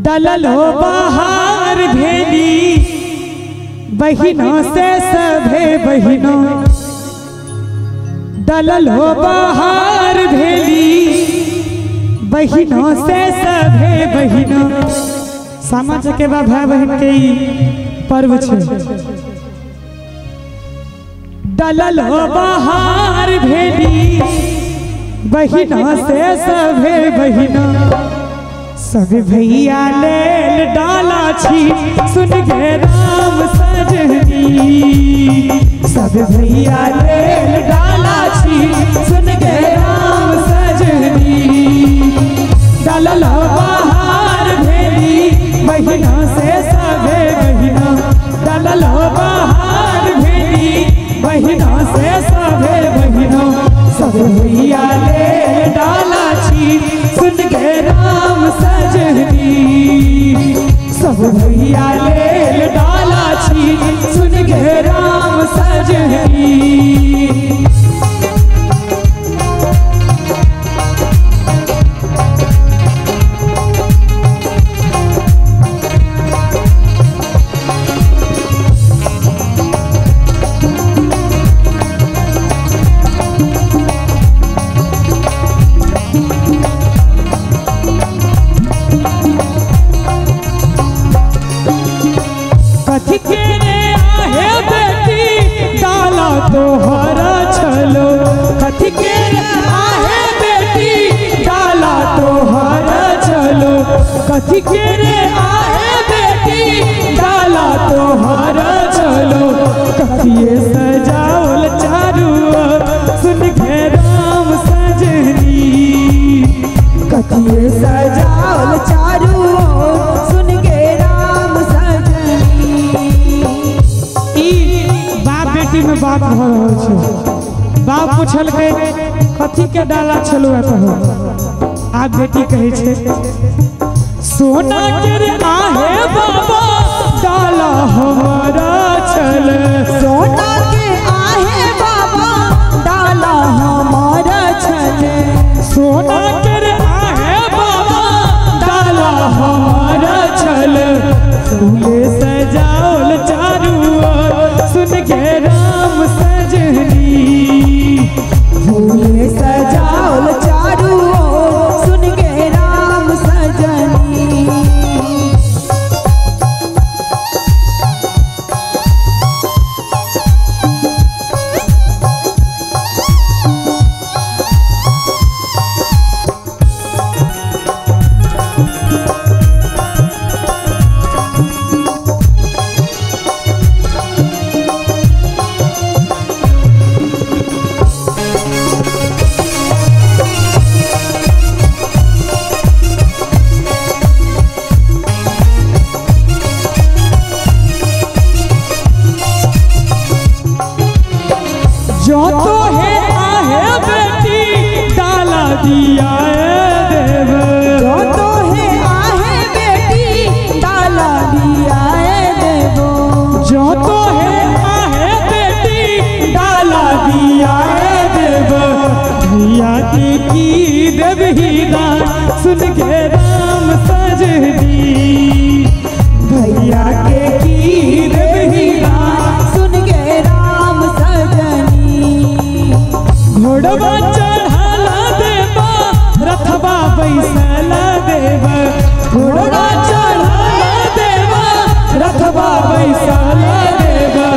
दलल हो बाहर भेली बहिनों से सभे बहिनों, दलल हो बाहर भेली बहिनों से सभे बहिनों। सामा चकेबा भाई बहन के पर्व छे। दलल हो बाहर भेली बहिनों से सभे बहिनों, सब भैया लेल डाला छी सुन गे राम सजनी, सब भैया लेल डाला छी सुन गे राम सजनी। दलल बाहर भेली बहिनों से सभे बहिनों, दलल बाहर भेली बहिनों से सभे बहिनों, सब भैया लेल डाला छी सुन गे राम सजनी, सब भैया लेल डाला छी सुन गे राम सजनी। कथी के रे आहे बेटी डाला तोहरा चलो, कथी के रे आहे बेटी डाला तोहरा चलो, कथी के रे आहे बेटी डाला तोहरा चलो। कथिए सजावल चारू ओर सुन गे राम सजनी, कथिए सजावल चारू ओर सुन गे राम सजनी। बाप बेटी में बात हो रहा है। बाप पूछल के कथी के डाला छलो कहो, आप बेटी कहे छे सोना के रे आहे बाबा डाला हमारा चल, सोना के आहे बाबा डाला हमारा छल, सोना के रे आहे बाबा डाला हमारा चल। फूले सजावल चारू ओर सुन गे राम सजनी, फूले सजावल चारू ओर सुन गे राम सजनी। जो तो है आहे बेटी डाला दिया देव, जो तो है आहे बेटी डाला दिया देवो, जो तो है आहे बेटी डाला दिया देव। भैया के की देवही दान सुन गे राम सजनी, भैया के की देवही दान सुन गे राम सजनी। घोड़वा चढ़ाला देवा रथवा बैसला देवा, घोड़वा चढ़ाला देवा रथवा बैसला देवा।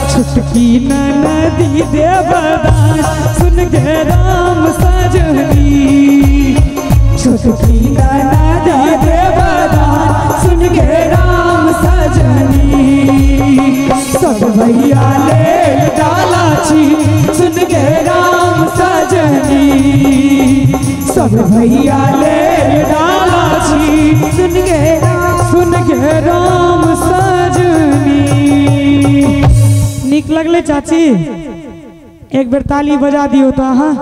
छुटकी नदी देवदान सुन गे राम सजनी, छुटकी नदी देवदान सुन गे राम सजनी। सब भैया लेल डाला छी सुन गे राम सजनी, सब भैया लेल डाला छी सुन गे राम सजनी। निक लगले चाची, एक बेर ताली बजा दियो तो। हाँ